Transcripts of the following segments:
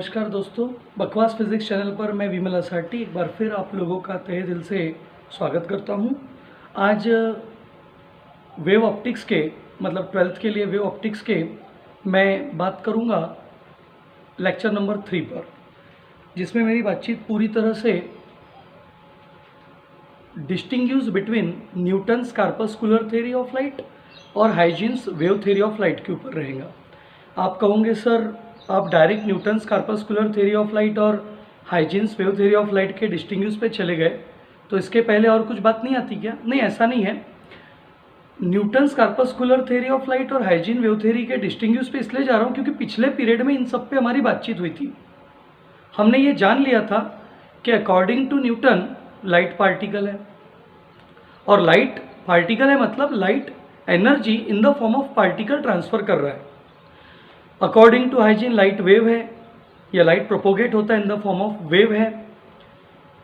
नमस्कार दोस्तों, बकवास फिजिक्स चैनल पर मैं विमल असाटी एक बार फिर आप लोगों का तहे दिल से स्वागत करता हूं। आज वेव ऑप्टिक्स के मतलब 12th के लिए वेव ऑप्टिक्स के मैं बात करूंगा लेक्चर नंबर 3 पर, जिसमें मेरी बातचीत पूरी तरह से distinguish between Newton's corpuscular theory of light और Huygens wave theory of light के ऊपर रहेगा। आप कहोगे सर आप direct Newton's corpuscular theory of light और Huygens wave theory of light के डिस्टिंग्विश पे चले गए, तो इसके पहले और कुछ बात नहीं आती क्या? नहीं, ऐसा नहीं है। Newton's corpuscular theory of light और हाइजेन वेव थ्योरी के डिस्टिंग्विश पे इसलिए जा रहा हूँ क्योंकि पिछले पीरियड में इन सब पे हमारी बातचीत हुई थी। हमने ये जान लिया था कि according to Newton light particle है, और लाइट पार्टिकल है मतलब light energy in the form of particle transfer कर रहा है। According to Huygens light wave है या लाइट प्रोपोगेट होता है in the form of wave है,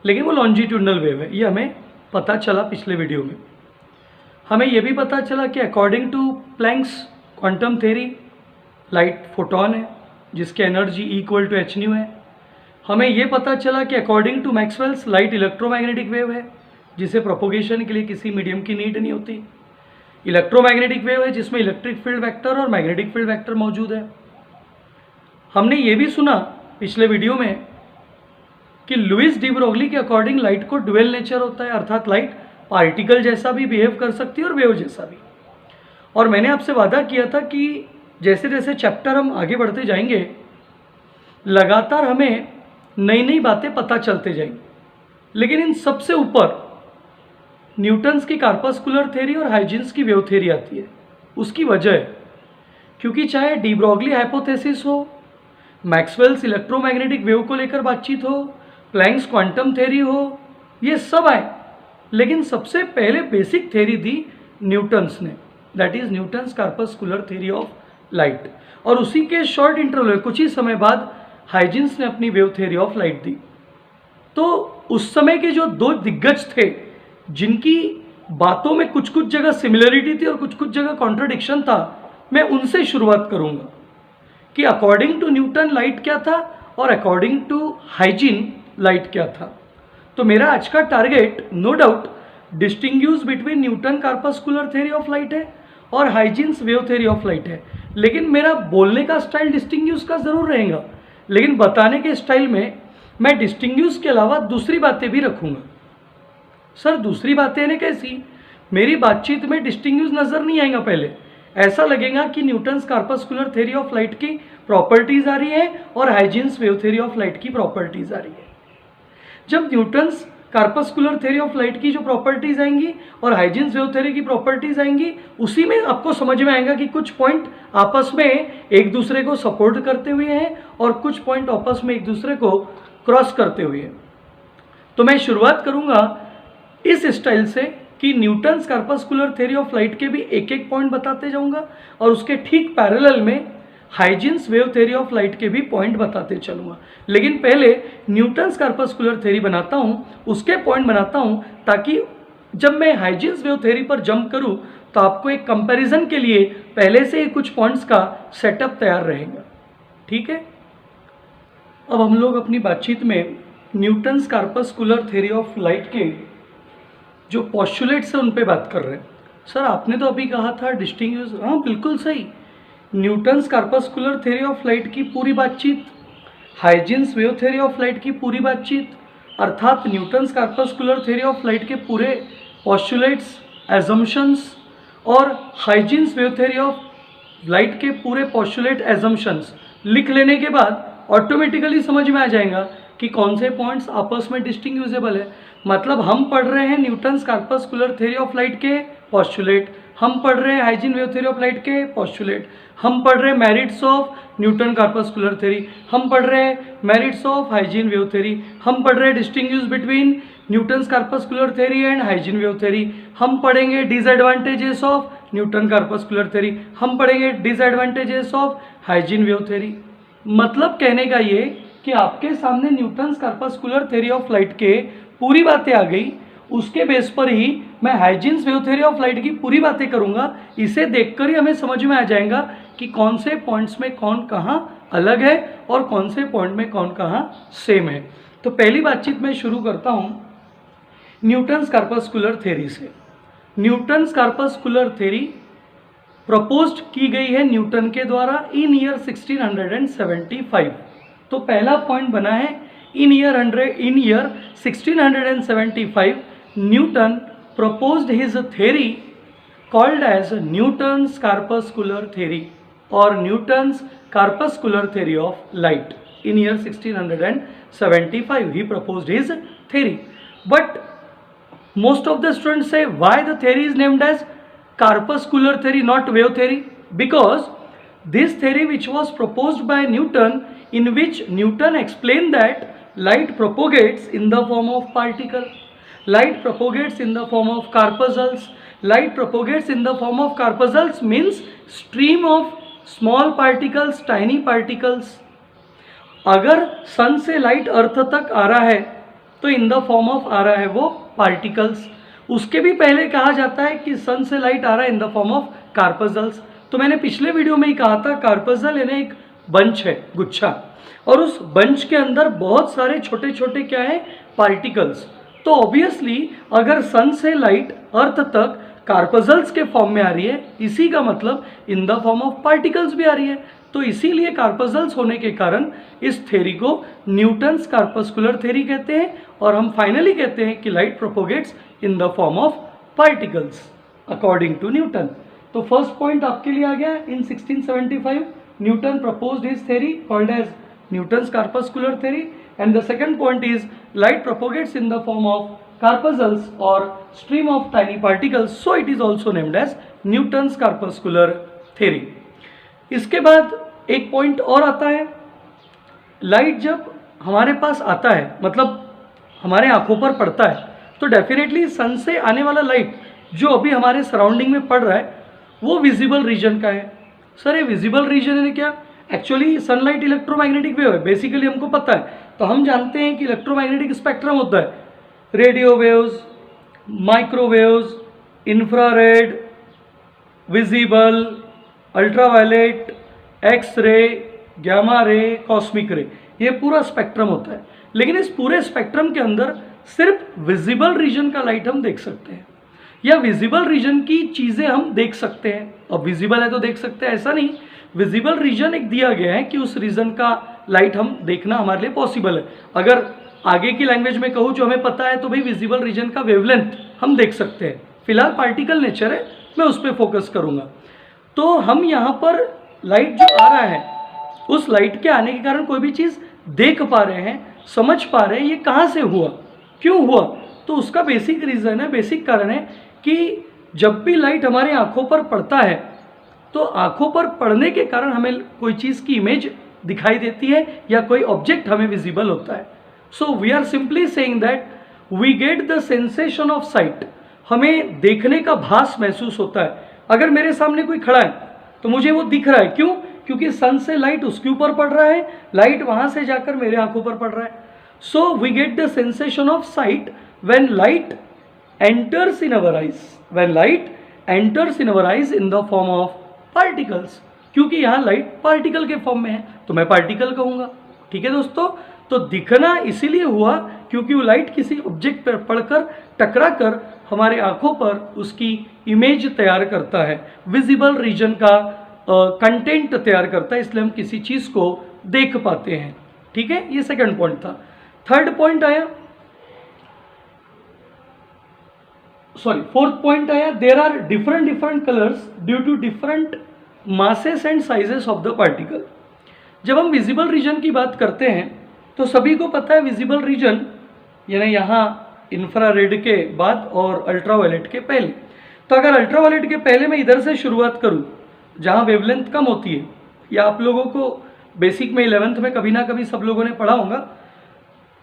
लेकिन वो लॉन्जिट्यूडनल वेव है। ये हमें पता चला पिछले वीडियो में। हमें ये भी पता चला कि according to Planck's quantum theory light photon है जिसकी energy equal to h nu है। हमें ये पता चला कि according to Maxwell's light electromagnetic wave है जिसे प्रोपोगेशन के लिए किसी मीडियम की नीड नहीं होती। इलेक्ट्रोमैग्नेटिक वेव है जिसमें इलेक्ट्रिक फील्ड वेक्टर और मैग्नेटिक फील्ड वेक्टर मौजूद है। हमने ये भी सुना पिछले वीडियो में कि लुइस डी ब्रोगली के अकॉर्डिंग लाइट को ड्यूअल नेचर होता है, अर्थात लाइट पार्टिकल जैसा भी बिहेव कर सकती है और वेव जैसा भी। और मैंने आपसे वादा किया था कि जैसे जैसे चैप्टर हम आगे बढ़ते जाएंगे लगातार हमें नई नई बातें पता चलते जाएंगी, लेकिन इन सबसे ऊपर न्यूटन्स की कार्पस्कुलर थ्योरी और हाइजेंस की वेव थ्योरी आती है। उसकी वजह है क्योंकि चाहे डी ब्रोगली हाइपोथेसिस हो, मैक्सवेल्स इलेक्ट्रोमैग्नेटिक वेव को लेकर बातचीत हो, प्लैंक्स क्वांटम थ्योरी हो, ये सब आए, लेकिन सबसे पहले बेसिक थ्योरी दी न्यूटन्स ने, that is Newton's corpuscular theory of light. और उसी के शॉर्ट इंटरवल में कुछ ही समय बाद हाइजेंस ने अपनी वेव थ्योरी ऑफ लाइट दी। तो उस समय के जो दो दिग्गज थे जिनकी बातों में कुछ कुछ जगह सिमिलरिटी थी और कुछ कुछ जगह कॉन्ट्रडिक्शन था, मैं उनसे शुरुआत करूंगा कि अकॉर्डिंग टू न्यूटन लाइट क्या था और अकॉर्डिंग टू हाइजीन लाइट क्या था। तो मेरा आज का target no doubt distinguish between Newton corpuscular theory of light है और Huygens wave theory of light है, लेकिन मेरा बोलने का स्टाइल डिस्टिंग्विश का जरूर रहेगा, लेकिन बताने के स्टाइल में मैं डिस्टिंग्विश के अलावा दूसरी बातें भी रखूंगा। सर दूसरी बातें ने कैसी? मेरी बातचीत में डिस्टिंग्विश नजर नहीं आएगा। पहले ऐसा लगेगा कि Newton's corpuscular theory of light की प्रॉपर्टीज आ रही है और Huygens wave theory of light की प्रॉपर्टीज आ रही है। जब Newton's corpuscular theory of light की जो प्रॉपर्टीज आएंगी और हाइजेंस वेव थ्योरी की प्रॉपर्टीज आएंगी, उसी में आपको समझ में आएगा कि कुछ पॉइंट आपस में एक दूसरे को सपोर्ट करते हुए हैं और कुछ पॉइंट आपस में एक दूसरे को क्रॉस करते हुए हैं। तो मैं शुरुआत करूंगा इस स्टाइल से कि Newton's corpuscular theory of light के भी एक एक पॉइंट बताते जाऊंगा और उसके ठीक पैरेलल में Huygens wave theory of light के भी पॉइंट बताते चलूंगा। लेकिन पहले न्यूटन्स कार्पस्कुलर थ्योरी बनाता हूं, उसके पॉइंट बनाता हूं, ताकि जब मैं हाइजेंस वेव थ्योरी पर जंप करूं तो आपको एक कंपैरिजन के लिए पहले से ही कुछ पॉइंट्स का सेटअप तैयार रहेगा। ठीक है, अब हम लोग अपनी बातचीत में Newton's corpuscular theory of light के जो पॉस्टुलेट्स हैं उन पे बात कर रहे हैं। सर आपने तो अभी कहा था डिस्टिंग्विश, हाँ बिल्कुल सही। Newton's corpuscular theory of light की पूरी बातचीत, Huygens wave theory of light की पूरी बातचीत, अर्थात Newton's corpuscular theory of light के पूरे पॉस्टुलेट्स, एजम्पशंस और Huygens wave theory of light के पूरे पॉस्टुलेट, एजम्पशंस लिख लेने के बाद ऑटोमेटिकली समझ में आ जाएगा कि कौन से पॉइंट्स आपस में डिस्टिंग्विशेबल है। मतलब हम पढ़ रहे हैं Newton's corpuscular theory of light के पॉस्टुलेट, हम पढ़ रहे हैं Huygens wave theory of light के पॉस्टुलेट, हम पढ़ रहे हैं merits of Newton corpuscular theory, हम पढ़ रहे हैं merits of Huygens wave theory, हम पढ़ रहे हैं distinguish between Newton's corpuscular theory and Huygens wave theory, हम पढ़ेंगे disadvantages of Newton corpuscular theory, हम पढ़ेंगे disadvantages of Huygens wave theory. मतलब कहने का ये कि आपके सामने Newton's corpuscular theory of light के पूरी बातें आ गई, उसके बेस पर ही मैं Huygens wave theory of light की पूरी बातें करूंगा। इसे देखकर ही हमें समझ में आ जाएगा कि कौन से पॉइंट्स में कौन कहाँ अलग है और कौन से पॉइंट में कौन कहाँ सेम है। तो पहली बातचीत मैं शुरू करता हूँ न्यूटन्स कार्पस्कुलर थ्योरी से। न्यूटन्स कार्पस्कुलर थ्योरी प्रपोज्ड की गई है न्यूटन के द्वारा इन ईयर 1675। तो पहला पॉइंट बना है in year 1675 Newton proposed his theory called as Newton's corpuscular theory or Newton's corpuscular theory of light. In year 1675 he proposed his theory. But most of the students say why the theory is named as corpuscular theory, not wave theory? Because this theory which was proposed by Newton, in which Newton explained that light propagates in the form of particle, light propagates in the form of corpuscles. Light propagates in the form of corpuscles means stream of small particles, tiny particles. अगर सन से light अर्थ तक आ रहा है तो इन the form of आ रहा है वो particles. उसके भी पहले कहा जाता है कि सन से लाइट आ रहा है in the form of corpuscles. तो मैंने पिछले वीडियो में ही कहा था कार्पसल यानी एक बंच है, गुच्छा, और उस बंच के अंदर बहुत सारे छोटे छोटे क्या है, पार्टिकल्स। तो ऑब्वियसली अगर सन से लाइट अर्थ तक कार्पसल्स के फॉर्म में आ रही है, इसी का मतलब इन द फॉर्म ऑफ पार्टिकल्स भी आ रही है। तो इसीलिए कार्पसल्स होने के कारण इस थ्योरी को न्यूटन्स कार्पस्कुलर थ्योरी कहते हैं और हम फाइनली कहते हैं कि light propagates in the form of particles according to Newton. तो फर्स्ट पॉइंट आपके लिए आ गया, in 1675 Newton proposed his theory called as Newton's corpuscular theory, and the second point is light propagates in the form of corpuscles or stream of tiny particles, so it is also named as Newton's corpuscular theory. इसके बाद एक point और आता है, light जब हमारे पास आता है मतलब हमारे आंखों पर पड़ता है तो डेफिनेटली सन से आने वाला लाइट जो अभी हमारे सराउंडिंग में पड़ रहा है वो विजिबल रीजन का है। सर ये विजिबल रीजन है क्या? एक्चुअली सनलाइट इलेक्ट्रोमैग्नेटिक वेव है, बेसिकली हमको पता है। तो हम जानते हैं कि इलेक्ट्रोमैग्नेटिक स्पेक्ट्रम होता है radio waves, microwaves, infrared, visible, ultraviolet, X ray, gamma ray, cosmic रे, ये पूरा स्पेक्ट्रम होता है। लेकिन इस पूरे स्पेक्ट्रम के अंदर सिर्फ विजिबल रीजन का लाइट हम देख सकते हैं या विजिबल रीजन की चीज़ें हम देख सकते हैं। अब विजिबल है तो देख सकते हैं ऐसा नहीं, विजिबल रीजन एक दिया गया है कि उस रीजन का लाइट हम देखना हमारे लिए पॉसिबल है। अगर आगे की लैंग्वेज में कहूँ जो हमें पता है तो भाई विजिबल रीजन का वेवलेंथ हम देख सकते हैं। फिलहाल पार्टिकल नेचर है, मैं उस पर फोकस करूँगा। तो हम यहाँ पर लाइट जो आ रहा है उस लाइट के आने के कारण कोई भी चीज़ देख पा रहे हैं, समझ पा रहे हैं, ये कहाँ से हुआ, क्यों हुआ? तो उसका बेसिक रीज़न है, बेसिक कारण है कि जब भी लाइट हमारे आँखों पर पड़ता है तो आँखों पर पड़ने के कारण हमें कोई चीज़ की इमेज दिखाई देती है या कोई ऑब्जेक्ट हमें विजिबल होता है। So we are simply saying that we get the sensation of sight, हमें देखने का भास महसूस होता है। अगर मेरे सामने कोई खड़ा है तो मुझे वो दिख रहा है, क्यों? क्योंकि सन से लाइट उसके ऊपर पड़ रहा है, लाइट वहाँ से जाकर मेरे आँखों पर पड़ रहा है। So we get the sensation of sight when light enters in our eyes, when light enters in our eyes in the form of particles. क्योंकि यहाँ लाइट पार्टिकल के फॉर्म में है तो मैं पार्टिकल कहूँगा। ठीक है दोस्तों, तो दिखना इसीलिए हुआ क्योंकि वो लाइट किसी ऑब्जेक्ट पर पड़कर टकरा कर हमारे आंखों पर उसकी इमेज तैयार करता है, विजिबल रीजन का कंटेंट तैयार करता है, इसलिए हम किसी चीज़ को देख पाते हैं। ठीक है, ये सेकंड पॉइंट था। थर्ड पॉइंट आया, फोर्थ पॉइंट आया, there are different colours due to different masses and sizes of the particle. जब हम विजिबल रीजन की बात करते हैं तो सभी को पता है विजिबल रीजन यानी यहाँ इंफ्रारेड के बाद और अल्ट्रावायलेट के पहले। तो अगर अल्ट्रावायलेट के पहले मैं इधर से शुरुआत करूँ जहाँ वेवलेंथ कम होती है, या आप लोगों को बेसिक में 11th में कभी ना कभी सब लोगों ने पढ़ा होगा,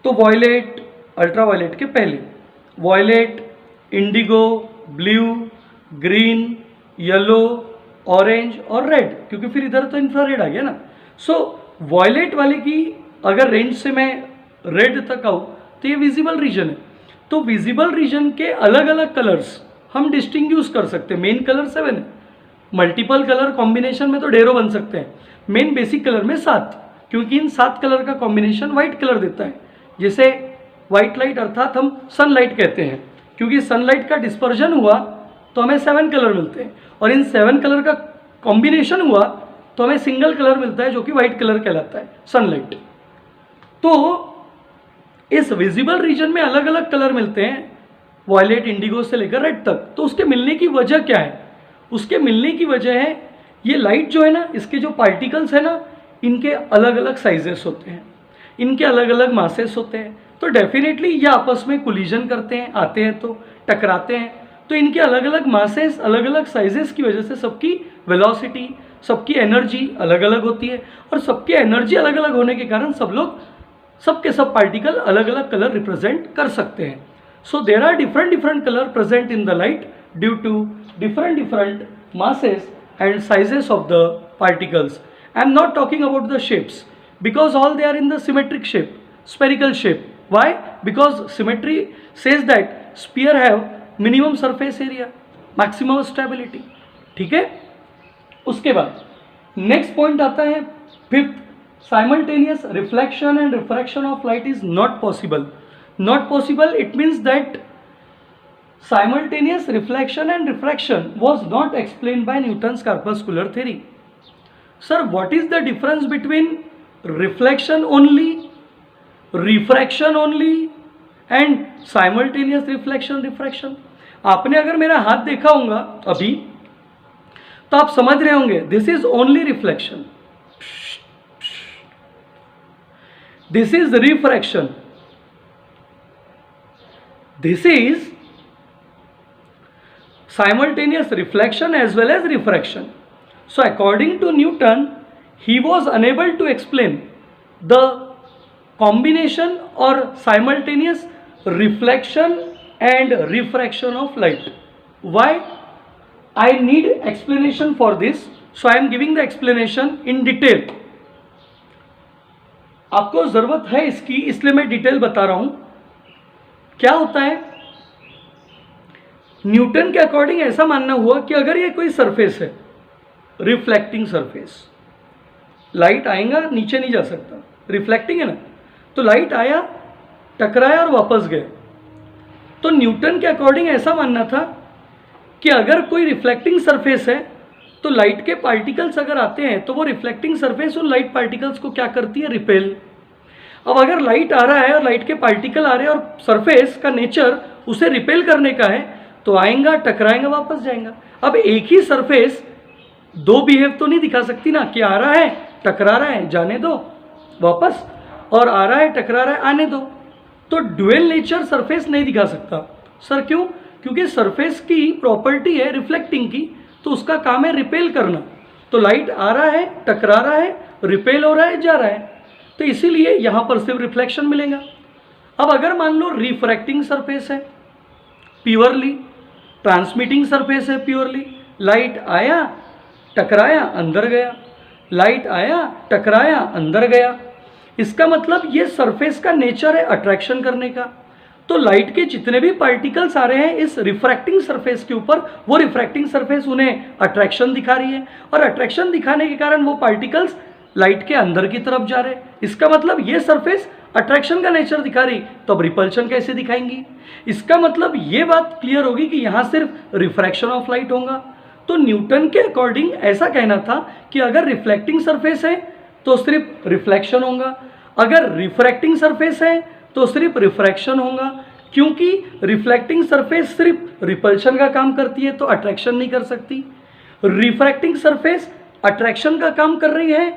तो वॉयलेट अल्ट्रावायलेट के पहले, violet, indigo, blue, green, yellow, orange और रेड, क्योंकि फिर इधर तो इंफ्रारेड आ गया ना। सो वॉयलेट वाले की अगर रेंज से मैं रेड तक आऊँ तो ये विजिबल रीजन है। तो विजिबल रीजन के अलग अलग कलर्स हम डिस्टिंग्विश कर सकते हैं। मेन कलर 7 है, मल्टीपल कलर कॉम्बिनेशन में तो ढेरों बन सकते हैं। मेन बेसिक कलर में 7, क्योंकि इन 7 कलर का कॉम्बिनेशन वाइट कलर देता है, जिसे वाइट लाइट अर्थात हम सनलाइट कहते हैं। क्योंकि सनलाइट का डिस्पर्जन हुआ तो हमें 7 कलर मिलते हैं, और इन 7 कलर का कॉम्बिनेशन हुआ तो हमें सिंगल कलर मिलता है जो कि वाइट कलर कहलाता है, सनलाइट। तो इस विजिबल रीजन में अलग अलग कलर मिलते हैं, वॉयलेट, इंडिगो से लेकर रेड तक। तो उसके मिलने की वजह क्या है? उसके मिलने की वजह है ये लाइट जो है ना, इसके जो पार्टिकल्स है ना, इनके अलग अलग साइजेस होते हैं, इनके अलग अलग मासेस होते हैं। तो डेफिनेटली ये आपस में कोलिजन करते हैं, आते हैं तो टकराते हैं। तो इनके अलग अलग मासेस, अलग अलग साइजेस की वजह से सबकी वेलोसिटी, सबकी एनर्जी अलग अलग होती है, और सबकी एनर्जी अलग अलग होने के कारण सबके सब पार्टिकल अलग अलग कलर रिप्रेजेंट कर सकते हैं। So there are different colour present in the light due to different masses and sizes of the particles. I am not talking about the shapes, because all they are in the symmetric shape, spherical shape. Why? Because symmetry says that sphere have minimum surface area, maximum stability. ठीक है? उसके बाद next point आता है 5th, simultaneous reflection and refraction of light is not possible. Not possible, it means that simultaneous reflection and refraction was not explained by Newton's corpuscular theory. Sir, what is the difference between reflection only, refraction only and simultaneous reflection refraction? आपने अगर मेरा हाथ देखा होगा अभी तो आप समझ रहे होंगे this is only reflection, this is refraction, this is simultaneous reflection as well as refraction. So according to Newton, he was unable to explain the combination or simultaneous reflection and refraction of light. Why? I need explanation for this, so I am giving the explanation in detail. आपको ज़रूरत है इसकी, इसलिए मैं detail बता रहा हूँ। क्या होता है, न्यूटन के अकॉर्डिंग ऐसा मानना हुआ कि अगर ये कोई सरफेस है, रिफ्लेक्टिंग सरफेस, लाइट आएगा नीचे नहीं जा सकता, रिफ्लेक्टिंग है ना, तो लाइट आया, टकराया और वापस गया। तो न्यूटन के अकॉर्डिंग ऐसा मानना था कि अगर कोई रिफ्लेक्टिंग सरफेस है तो लाइट के पार्टिकल्स अगर आते हैं तो वो रिफ्लेक्टिंग सरफेस उन लाइट पार्टिकल्स को क्या करती है, रिपेल। अब अगर लाइट आ रहा है और लाइट के पार्टिकल आ रहे हैं और सरफेस का नेचर उसे रिपेल करने का है, तो आएगा, टकराएगा, वापस जाएगा। अब एक ही सरफेस दो बिहेव तो नहीं दिखा सकती ना, कि आ रहा है, टकरा रहा है, जाने दो वापस, और आ रहा है, टकरा रहा है, आने दो। तो ड्यूअल नेचर सरफेस नहीं दिखा सकता। सर क्यों? क्योंकि सरफेस की प्रॉपर्टी है रिफ्लेक्टिंग की, तो उसका काम है रिपेल करना। तो लाइट आ रहा है, टकरा रहा है, रिपेल हो रहा है, जा रहा है, तो इसीलिए यहाँ पर सिर्फ रिफ्लेक्शन मिलेगा। अब अगर मान लो रिफ्रैक्टिंग सरफेस है, प्योरली ट्रांसमिटिंग सरफेस है, प्योरली लाइट आया, टकराया, अंदर गया, लाइट आया, टकराया, अंदर गया, इसका मतलब ये सरफेस का नेचर है अट्रैक्शन करने का। तो लाइट के जितने भी पार्टिकल्स आ रहे हैं इस रिफ्रैक्टिंग सरफेस के ऊपर, वो रिफ्रैक्टिंग सरफेस उन्हें अट्रैक्शन दिखा रही है, और अट्रैक्शन दिखाने के कारण वो पार्टिकल्स लाइट के अंदर की तरफ जा रहे हैं। इसका मतलब ये सरफेस अट्रैक्शन का नेचर दिखा रही, तो अब रिपल्शन कैसे दिखाएंगी? इसका मतलब ये बात क्लियर होगी कि यहाँ सिर्फ रिफ्रैक्शन ऑफ लाइट होगा। तो न्यूटन के अकॉर्डिंग ऐसा कहना था कि अगर रिफ्लेक्टिंग सरफेस है तो सिर्फ रिफ्लेक्शन होगा, अगर रिफ्रैक्टिंग सरफेस है तो सिर्फ रिफ्रैक्शन होगा, क्योंकि रिफ्लेक्टिंग सरफेस सिर्फ रिपल्शन का काम करती है तो अट्रैक्शन नहीं कर सकती। रिफ्रैक्टिंग सरफेस अट्रैक्शन का काम कर रही है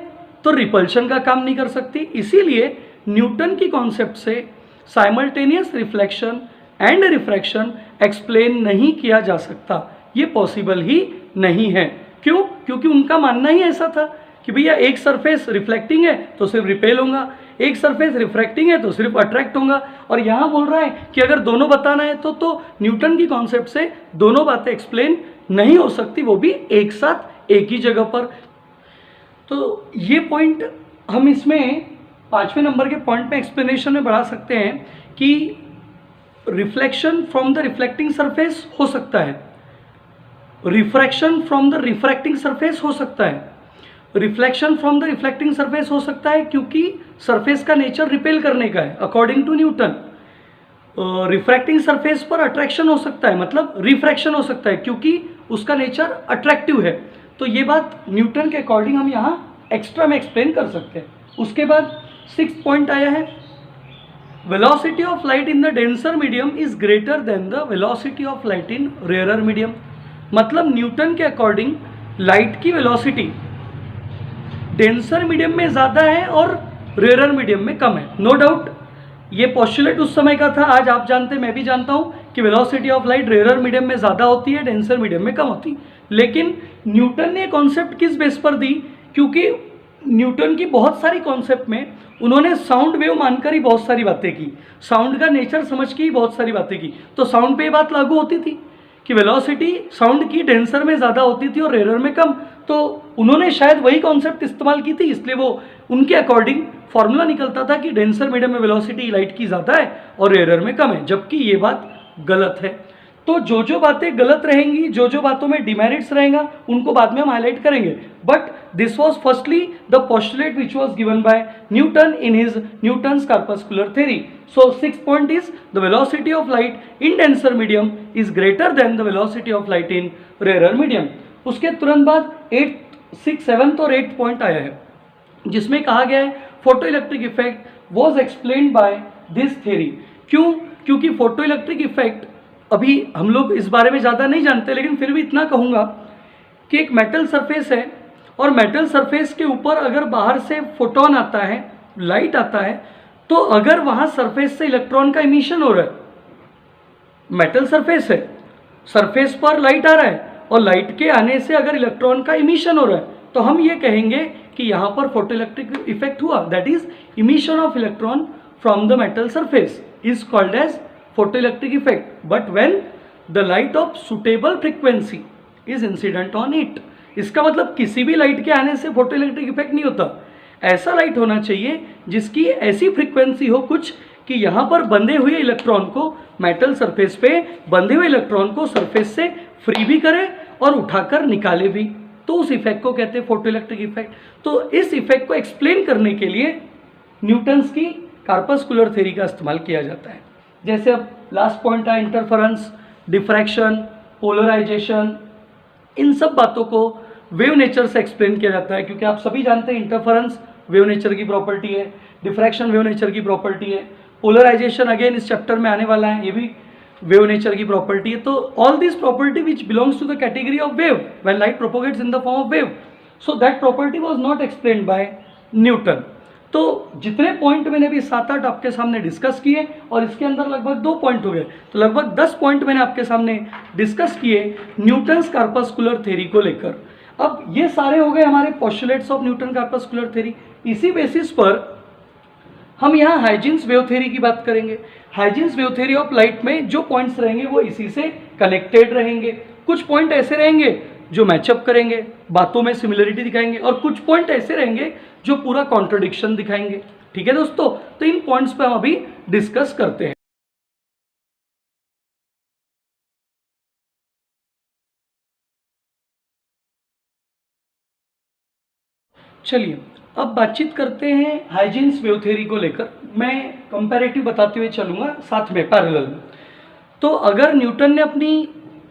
तो रिपल्शन का काम नहीं कर सकती। इसीलिए न्यूटन की कॉन्सेप्ट से simultaneous reflection and refraction explain नहीं किया जा सकता, ये पॉसिबल ही नहीं है। क्यों? क्योंकि उनका मानना ही ऐसा था कि भैया एक सरफेस रिफ्लेक्टिंग है तो सिर्फ रिपेल होगा, एक सरफेस रिफ्रैक्टिंग है तो सिर्फ अट्रैक्ट होगा। और यहाँ बोल रहा है कि अगर दोनों बताना है तो न्यूटन की कॉन्सेप्ट से दोनों बातें एक्सप्लेन नहीं हो सकती, वो भी एक साथ एक ही जगह पर। तो ये पॉइंट हम इसमें 5वें नंबर के पॉइंट में एक्सप्लेनेशन में बढ़ा सकते हैं कि reflection from the reflecting surface हो सकता है, refraction from the refracting surface हो सकता है, reflection from the reflecting surface हो सकता है क्योंकि सरफेस का नेचर रिपेल करने का है according to Newton. Refracting surface पर अट्रैक्शन हो सकता है, मतलब रिफ्रैक्शन हो सकता है क्योंकि उसका नेचर अट्रैक्टिव है। तो ये बात न्यूटन के अकॉर्डिंग हम यहाँ एक्स्ट्रा में एक्सप्लेन कर सकते हैं। उसके बाद 6th पॉइंट आया है, velocity of light in the denser medium is greater than the velocity of light in rarer medium. मतलब न्यूटन के अकॉर्डिंग लाइट की वेलोसिटी डेंसर मीडियम में ज़्यादा है और रेयरर मीडियम में कम है। नो डाउट ये पोस्टुलेट उस समय का था, आज आप जानते हैं, मैं भी जानता हूँ कि velocity of light rarer medium में ज़्यादा होती है, डेंसर मीडियम में कम होती है। लेकिन न्यूटन ने कॉन्सेप्ट किस बेस पर दी? क्योंकि न्यूटन की बहुत सारी कॉन्सेप्ट में उन्होंने साउंड वेव मानकर ही बहुत सारी बातें की, साउंड का नेचर समझ के ही बहुत सारी बातें की। तो साउंड पे ये बात लागू होती थी कि वेलोसिटी साउंड की डेंसर में ज़्यादा होती थी और रेयरर में कम। तो उन्होंने शायद वही कॉन्सेप्ट इस्तेमाल की थी, इसलिए वो उनके अकॉर्डिंग फॉर्मूला निकलता था कि डेंसर मीडियम में वेलोसिटी लाइट की ज़्यादा है और रेयरर में कम है, जबकि ये बात गलत है। तो जो जो बातें गलत रहेंगी, जो जो बातों में डिमेरिट्स रहेगा, उनको बाद में हम हाईलाइट करेंगे। But this was firstly the postulate which was given by Newton in his Newton's corpuscular theory. So 6th point is the velocity of light in denser medium is greater than the velocity of light in rarer medium. उसके तुरंत बाद 8th, 6th, 7th और 8th point आया है, जिसमें कहा गया है photo electric effect was explained bye this theory. क्यों? क्योंकि फोटो इलेक्ट्रिक इफेक्ट अभी हम लोग इस बारे में ज़्यादा नहीं जानते, लेकिन फिर भी इतना कहूँगा कि एक मेटल सरफेस है और मेटल सरफेस के ऊपर अगर बाहर से फोटोन आता है, लाइट आता है, तो अगर वहाँ सरफेस से इलेक्ट्रॉन का इमिशन हो रहा है, मेटल सरफेस है, सरफेस पर लाइट आ रहा है और लाइट के आने से अगर इलेक्ट्रॉन का इमिशन हो रहा है, तो हम ये कहेंगे कि यहाँ पर फोटो इलेक्ट्रिक इफेक्ट हुआ। That is emission of electron from the metal surface is called as photoelectric effect. But when the light of suitable frequency is incident on it, इसका मतलब किसी भी लाइट के आने से फोटो इलेक्ट्रिक इफेक्ट नहीं होता। ऐसा लाइट होना चाहिए जिसकी ऐसी फ्रीक्वेंसी हो कुछ कि यहाँ पर बंधे हुए इलेक्ट्रॉन को, मेटल सरफेस पे बंधे हुए इलेक्ट्रॉन को सरफेस से फ्री भी करे और उठाकर निकाले भी, तो उस इफेक्ट को कहते हैं फोटो इलेक्ट्रिक इफेक्ट। तो इस इफेक्ट को एक्सप्लेन करने के लिए न्यूटन्स की कार्पस्कुलर थ्योरी का इस्तेमाल किया जाता है। जैसे अब लास्ट पॉइंट है इंटरफेरेंस, डिफ्रैक्शन, पोलराइजेशन, इन सब बातों को वेव नेचर से एक्सप्लेन किया जाता है, क्योंकि आप सभी जानते हैं इंटरफेरेंस वेव नेचर की प्रॉपर्टी है, डिफ्रैक्शन वेव नेचर की प्रॉपर्टी है, पोलराइजेशन अगेन इस चैप्टर में आने वाला है, ये भी वेव नेचर की प्रॉपर्टी है। तो all this property which belongs to the category of wave when light propagates in the form of wave, so that property was not explained by Newton. तो जितने पॉइंट मैंने अभी 7-8 आपके सामने डिस्कस किए और इसके अंदर लगभग 2 पॉइंट हो गए, तो लगभग 10 पॉइंट मैंने आपके सामने डिस्कस किए न्यूटन्स कार्पस्कुलर थ्योरी को लेकर। अब ये सारे हो गए हमारे postulates of Newton corpuscular theory. इसी बेसिस पर हम यहाँ हाइजेंस वेव थ्योरी की बात करेंगे। Huygens wave theory of light में जो पॉइंट्स रहेंगे वो इसी से कनेक्टेड रहेंगे। कुछ पॉइंट ऐसे रहेंगे जो मैचअप करेंगे, बातों में सिमिलरिटी दिखाएंगे, और कुछ पॉइंट ऐसे रहेंगे जो पूरा कॉन्ट्रडिक्शन दिखाएंगे। ठीक है दोस्तों, तो इन पॉइंट्स पे हम अभी डिस्कस करते हैं। चलिए अब बातचीत करते हैं हाइजेंस वेव थ्योरी को लेकर। मैं कंपैरेटिव बताते हुए चलूंगा साथ में पैरेलल में। तो अगर न्यूटन ने अपनी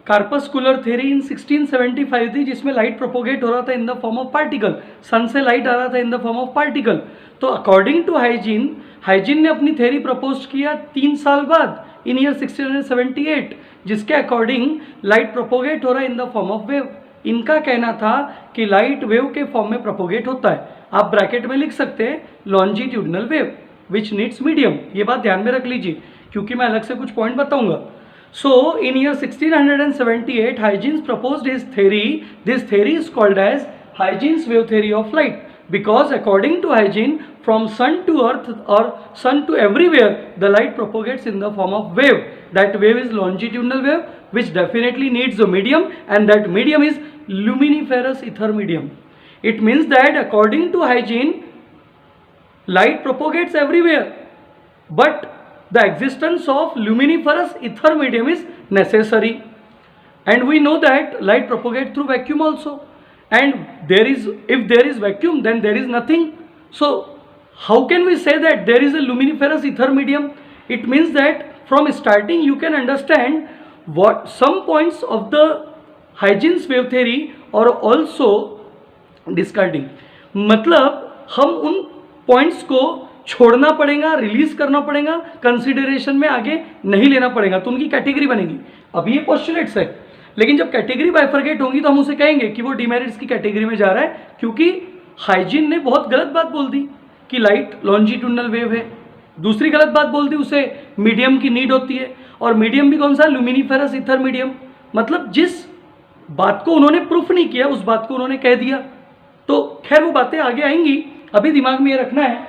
कार्पस्कुलर थ्योरी इन 1675 दी, जिसमें लाइट प्रोपोगेट हो रहा था in the form of particle, sun से लाइट आ रहा था in the form of particle, तो अकॉर्डिंग टू हाइजीन ने अपनी थ्योरी प्रपोज किया 3 साल बाद इन ईयर 1678, जिसके अकॉर्डिंग लाइट प्रोपोगेट हो रहा है in the form of wave. इनका कहना था कि लाइट वेव के फॉर्म में प्रोपोगेट होता है। आप ब्रैकेट में लिख सकते हैं longitudinal wave which needs medium. ये बात ध्यान में रख लीजिए क्योंकि मैं अलग से कुछ पॉइंट बताऊंगा। So in year 1678, Huygens proposed his theory. This theory is called as Huygens wave theory of light, because according to Huygens, from sun to earth or sun to everywhere, the light propagates in the form of wave. That wave is longitudinal wave, which definitely needs a medium, and that medium is luminiferous ether medium. It means that according to Huygens, light propagates everywhere, but the existence of luminiferous ether medium is necessary, and we know that light propagates through vacuum also, and if there is vacuum, then there is nothing. So how can we say that there is a luminiferous ether medium? It means that from starting you can understand what some points of the Huygens wave theory are also discarding. मतलब हम उन points को छोड़ना पड़ेगा, release करना पड़ेगा, consideration में आगे नहीं लेना पड़ेगा, तो उनकी कैटेगरी बनेगी. अभी ये पोस्टुलेट्स है, लेकिन जब कैटेगरी बाइफरकेट होंगी तो हम उसे कहेंगे कि वो डिमेरिट्स की कैटेगरी में जा रहा है, क्योंकि हाइजीन ने बहुत गलत बात बोल दी कि लाइट लॉन्जिट्यूडनल वेव है. दूसरी गलत बात बोल दी, उसे मीडियम की नीड होती है, और मीडियम भी कौन सा? लुमिनिफेरस ईथर मीडियम. मतलब जिस बात को उन्होंने प्रूफ नहीं किया उस बात को उन्होंने कह दिया. तो खैर वो बातें आगे आएंगी. अभी दिमाग में ये रखना है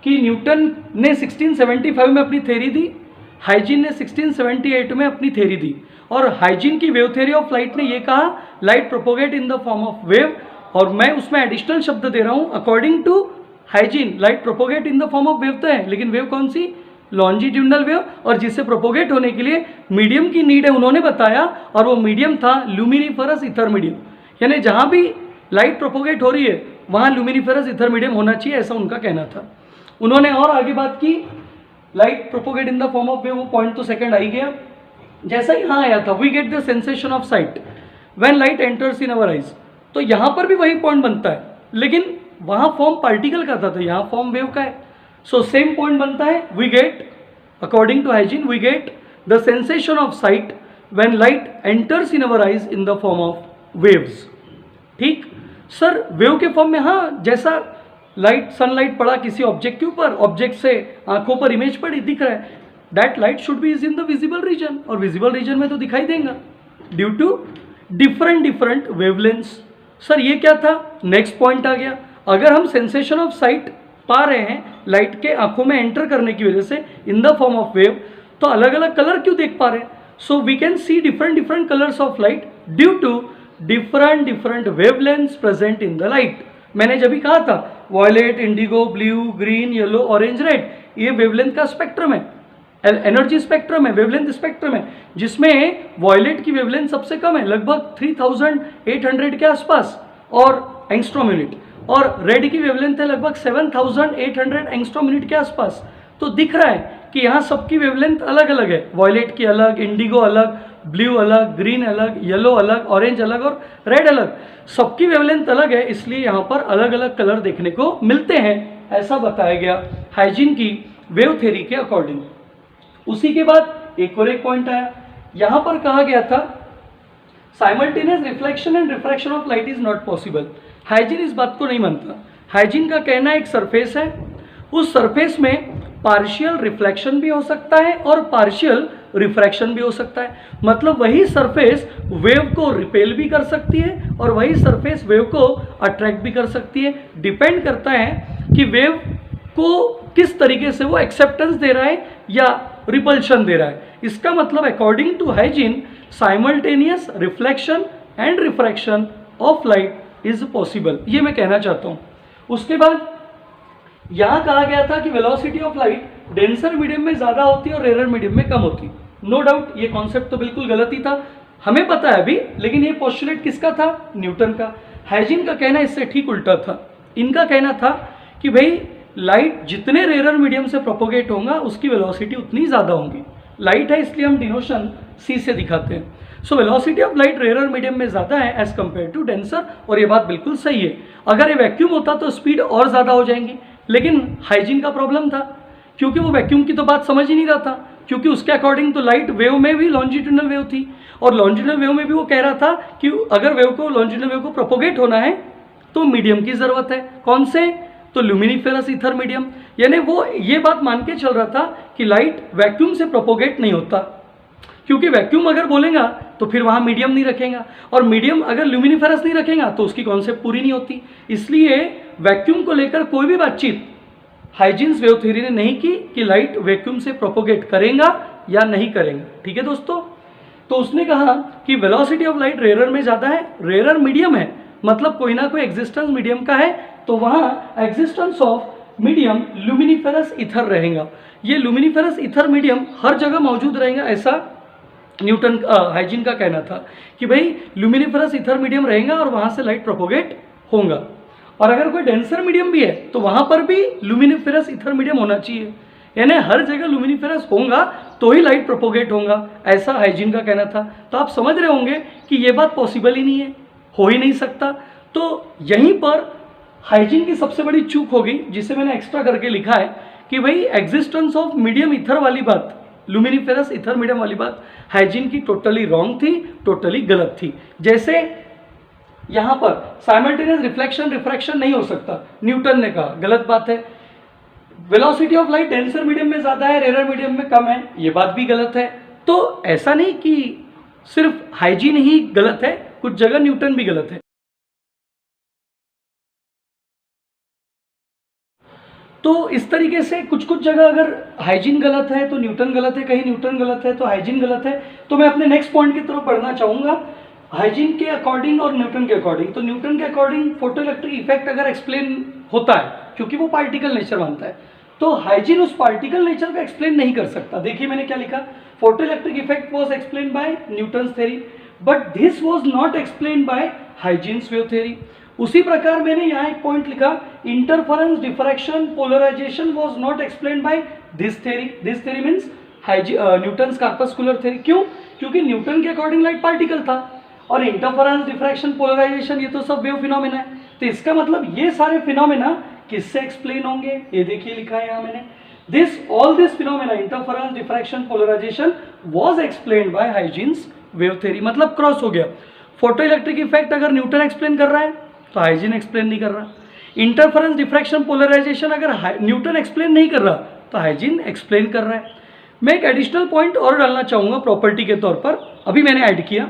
कि न्यूटन ने 1675 में अपनी थ्योरी दी, हाइजीन ने 1678 में अपनी थ्योरी दी, और हाइजीन की वेव थ्योरी ऑफ लाइट ने ये कहा light propagate in the form of wave, और मैं उसमें एडिशनल शब्द दे रहा हूँ according to Huygens light propagate in the form of wave तो है, लेकिन वेव कौन सी? लॉन्जिट्यूडनल वेव, और जिससे प्रोपोगेट होने के लिए मीडियम की नीड है उन्होंने बताया, और वो मीडियम था लुमिनिफेरस ईथर मीडियम. यानी जहाँ भी लाइट प्रोपोगेट हो रही है वहाँ लुमिनिफेरस ईथर मीडियम होना चाहिए, ऐसा उनका कहना था. उन्होंने और आगे बात की light propagate in the form of wave, वो पॉइंट तो सेकंड आ ही गया. जैसा ही यहाँ आया था we get the sensation of sight when light enters in our eyes, तो यहाँ पर भी वही पॉइंट बनता है, लेकिन वहाँ फॉर्म पार्टिकल का था तो यहाँ फॉर्म वेव का है. सो सेम पॉइंट बनता है. We get according to Huygens we get the sensation of sight when light enters in our eyes in the form of waves. ठीक सर, वेव के फॉर्म में, हाँ, जैसा लाइट सनलाइट पड़ा किसी ऑब्जेक्ट के ऊपर, ऑब्जेक्ट से आंखों पर इमेज पड़ी, दिख रहा है, that light should be is in the visible region, और विजिबल रीजन में तो दिखाई देगा due to different wavelengths. Sir ये क्या था? नेक्स्ट पॉइंट आ गया. अगर हम सेंसेशन ऑफ साइट पा रहे हैं लाइट के आंखों में एंटर करने की वजह से in the form of wave, तो अलग अलग कलर क्यों देख पा रहे हैं? So we can see different colours of light due to different wavelengths present in the light. मैंने जब भी कहा था violet, indigo, blue, green, yellow, orange, red, ये वेवलेंथ का स्पेक्ट्रम है, एनर्जी स्पेक्ट्रम है, वेवलेंथ स्पेक्ट्रम है, जिसमें वॉयलेट की वेवलेंथ सबसे कम है, लगभग 3800 के आसपास और एंगस्ट्रॉम यूनिट, और रेड की वेवलेंथ है लगभग 7800 एंगस्ट्रॉम यूनिट के आसपास. तो दिख रहा है कि यहाँ सबकी वेवलेंथ अलग अलग है, वॉयलेट की अलग, इंडिगो अलग, ब्लू अलग, ग्रीन अलग, येलो अलग, ऑरेंज अलग और रेड अलग, सबकी वेवलेंथ अलग है, इसलिए यहाँ पर अलग अलग कलर देखने को मिलते हैं, ऐसा बताया गया हाइजीन की वेव थ्योरी के अकॉर्डिंग. उसी के बाद एक और एक पॉइंट आया, यहाँ पर कहा गया था simultaneous reflection and refraction of light is not possible. Hygiene इस बात को नहीं मानता. हाइजीन का कहना एक सरफेस है, उस सरफेस में पार्शियल रिफ्लेक्शन भी हो सकता है और पार्शियल रिफ्रैक्शन भी हो सकता है. मतलब वही सरफेस वेव को रिपेल भी कर सकती है और वही सरफेस वेव को अट्रैक्ट भी कर सकती है. डिपेंड करता है कि वेव को किस तरीके से वो एक्सेप्टेंस दे रहा है या रिपल्शन दे रहा है. इसका मतलब according to Huygens simultaneous reflection and refraction of light is possible, ये मैं कहना चाहता हूँ. उसके बाद यहाँ कहा गया था कि velocity of light denser medium में ज़्यादा होती है और रेयर मीडियम में कम होती. नो डाउट ये कॉन्सेप्ट तो बिल्कुल गलत ही था, हमें पता है अभी, लेकिन ये पोस्टुलेट किसका था? न्यूटन का. हाइजीन का कहना इससे ठीक उल्टा था. इनका कहना था कि भाई लाइट जितने रेयर मीडियम से प्रोपोगेट होगा उसकी वेलोसिटी उतनी ज़्यादा होगी. लाइट है इसलिए हम डिनोशन सी से दिखाते हैं. So velocity of light rare medium में ज़्यादा है एज कम्पेयर टू डेंसर, और ये बात बिल्कुल सही है. अगर ये वैक्यूम होता तो स्पीड और ज़्यादा हो जाएंगी, लेकिन हाइजीन का प्रॉब्लम था क्योंकि वो वैक्यूम की तो बात समझ ही नहीं रहा था, क्योंकि उसके अकॉर्डिंग तो लाइट वेव में भी लॉन्जिट्यूडनल वेव थी, और लॉन्जिट्यूडनल वेव में भी वो कह रहा था कि अगर वेव को लॉन्जिट्यूडनल वेव को प्रोपोगेट होना है तो मीडियम की ज़रूरत है. कौन से? तो लुमिनिफेरस ईथर मीडियम. यानी वो ये बात मान के चल रहा था कि लाइट वैक्यूम से प्रोपोगेट नहीं होता, क्योंकि वैक्यूम अगर बोलेगा तो फिर वहाँ मीडियम नहीं रखेगा, और मीडियम अगर ल्यूमिनिफेरस नहीं रखेगा तो उसकी कॉन्सेप्ट पूरी नहीं होती. इसलिए वैक्यूम को लेकर कोई भी बातचीत हाइजीन्स वेव थ्योरी ने नहीं की कि लाइट वैक्यूम से प्रोपोगेट करेगा या नहीं करेगा. ठीक है दोस्तों, तो उसने कहा कि वेलोसिटी ऑफ लाइट रेयर में ज़्यादा है, रेयर मीडियम है, मतलब कोई ना कोई एग्जिस्टेंस मीडियम का है, तो वहाँ एग्जिस्टेंस ऑफ मीडियम लुमिनिफेरस ईथर रहेगा. ये लुमिनिफेरस ईथर मीडियम हर जगह मौजूद रहेगा, ऐसा न्यूटन हाइजीन का कहना था कि भाई लुमिनिफेरस ईथर मीडियम रहेगा और वहाँ से लाइट प्रोपोगेट होगा। और अगर कोई डेंसर मीडियम भी है तो वहाँ पर भी लुमिनिफेरस ईथर मीडियम होना चाहिए, यानी हर जगह लुमिनिफेरस होगा तो ही लाइट प्रोपोगेट होगा, ऐसा हाइजीन का कहना था। तो आप समझ रहे होंगे कि ये बात पॉसिबल ही नहीं है, हो ही नहीं सकता। तो यहीं पर हाइजीन की सबसे बड़ी चूक होगी, जिसे मैंने एक्स्ट्रा करके लिखा है कि भाई एग्जिस्टेंस ऑफ मीडियम ईथर वाली बात, लुमिनिफेरस ईथर मीडियम वाली बात हाइजीन की टोटली रॉन्ग थी, टोटली गलत थी। जैसे यहाँ पर साइमल्टेनियस रिफ्लेक्शन रिफ्रैक्शन नहीं हो सकता, न्यूटन ने कहा, गलत बात है। Velocity of light denser medium में ज़्यादा है, रेयर मीडियम में कम है, ये बात भी गलत है। तो ऐसा नहीं कि सिर्फ हाइजीन ही गलत है, कुछ जगह न्यूटन भी गलत है। तो इस तरीके से कुछ कुछ जगह अगर हाइजीन गलत है तो न्यूटन गलत है, कहीं न्यूटन गलत है तो हाइजीन गलत है। तो मैं अपने नेक्स्ट पॉइंट की तरफ बढ़ना चाहूँगा, हाइजीन के अकॉर्डिंग और न्यूटन के अकॉर्डिंग। तो न्यूटन के अकॉर्डिंग फोटो इलेक्ट्रिक इफेक्ट अगर एक्सप्लेन होता है, क्योंकि वो पार्टिकल नेचर मानता है, तो हाइजीन उस पार्टिकल नेचर को एक्सप्लेन नहीं कर सकता। देखिए मैंने क्या लिखा, photo electric effect was explain by Newton's theory but this was not explain by Huygens wave theory. उसी प्रकार मैंने यहाँ एक पॉइंट लिखा, interference diffraction polarisation was not explain by this theory. This theory means Newton's corpuscular theory. क्यों? क्योंकि Newton के according light particle था और इंटरफेरेंस डिफ्रैक्शन पोलराइजेशन ये तो सब वेव फिनोमेना है। तो इसका मतलब ये सारे फिनोमेना किससे एक्सप्लेन होंगे, ये देखिए लिखा है यहाँ मैंने, all this phenomena interference diffraction polarisation was explained by Huygens wave theory. मतलब क्रॉस हो गया, फोटो इलेक्ट्रिक इफेक्ट अगर न्यूटन एक्सप्लेन कर रहा है तो हाइजीन एक्सप्लेन नहीं कर रहा, इंटरफेरेंस डिफ्रैक्शन पोलराइजेशन अगर न्यूटन एक्सप्लेन नहीं कर रहा तो हाइजीन एक्सप्लेन कर रहा है। मैं एक एडिशनल पॉइंट और डालना चाहूंगा प्रॉपर्टी के तौर पर, अभी मैंने ऐड किया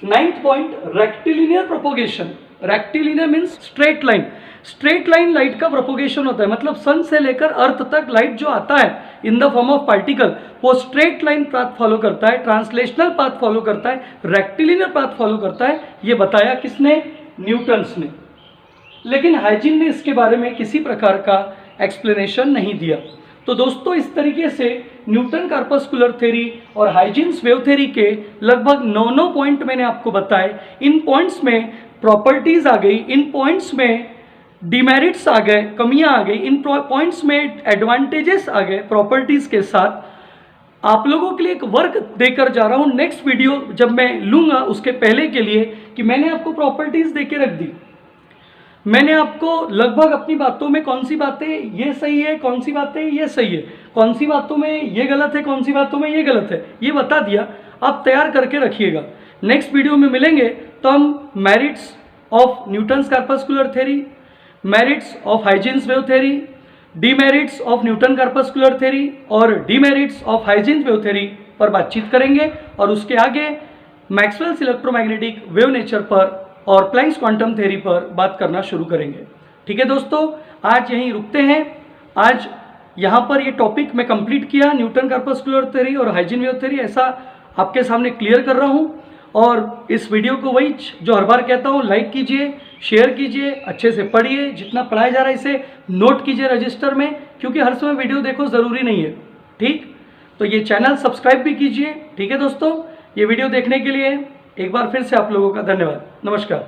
9th point, rectilinear propagation. Rectilinear means straight line, straight line light का प्रोपोगेशन होता है, मतलब सन से लेकर अर्थ तक लाइट जो आता है in the form of particle वो स्ट्रेट लाइन पाथ फॉलो करता है, ट्रांसलेशनल पाथ फॉलो करता है, रेक्टिलिनियर पाथ फॉलो करता है। ये बताया किसने? न्यूटन्स ने। लेकिन हाइजीन ने इसके बारे में किसी प्रकार का एक्सप्लेनेशन नहीं दिया। तो दोस्तों इस तरीके से न्यूटन कॉर्पस्कुलर थ्योरी और हाइजीन्स वेव थ्योरी के लगभग 9 पॉइंट मैंने आपको बताए। इन पॉइंट्स में प्रॉपर्टीज आ गई, इन पॉइंट्स में डिमेरिट्स आ गए, कमियां आ गई, इन पॉइंट्स में एडवांटेजेस आ गए प्रॉपर्टीज के साथ। आप लोगों के लिए एक वर्क देकर जा रहा हूं नेक्स्ट वीडियो जब मैं लूंगा उसके पहले के लिए, कि मैंने आपको प्रॉपर्टीज देके रख दी, मैंने आपको लगभग अपनी बातों में कौन सी बातें ये सही है, कौन सी बातें ये सही है, कौन सी बातों में ये गलत है, कौन सी बातों में ये गलत है, ये बता दिया। आप तैयार करके रखिएगा। नेक्स्ट वीडियो में मिलेंगे तो हम merits of Newton's corpuscular theory, merits of Huygens wave theory, demerits of Newton corpuscular theory और demerits of Huygens wave theory पर बातचीत करेंगे और उसके आगे मैक्सवेल्स इलेक्ट्रोमैग्नेटिक वेव नेचर पर और प्लैंक्स क्वांटम थ्योरी पर बात करना शुरू करेंगे। ठीक है दोस्तों, आज यहीं रुकते हैं। आज यहाँ पर ये टॉपिक मैं कंप्लीट किया, न्यूटन कॉर्पस्कुलर थ्योरी और हाइजीन वेव थ्योरी, ऐसा आपके सामने क्लियर कर रहा हूँ। और इस वीडियो को वही जो हर बार कहता हूँ, लाइक कीजिए, शेयर कीजिए, अच्छे से पढ़िए, जितना पढ़ाया जा रहा है इसे नोट कीजिए रजिस्टर में, क्योंकि हर समय वीडियो देखो ज़रूरी नहीं है। ठीक, तो ये चैनल सब्सक्राइब भी कीजिए। ठीक है दोस्तों, ये वीडियो देखने के लिए एक बार फिर से आप लोगों का धन्यवाद। नमस्कार।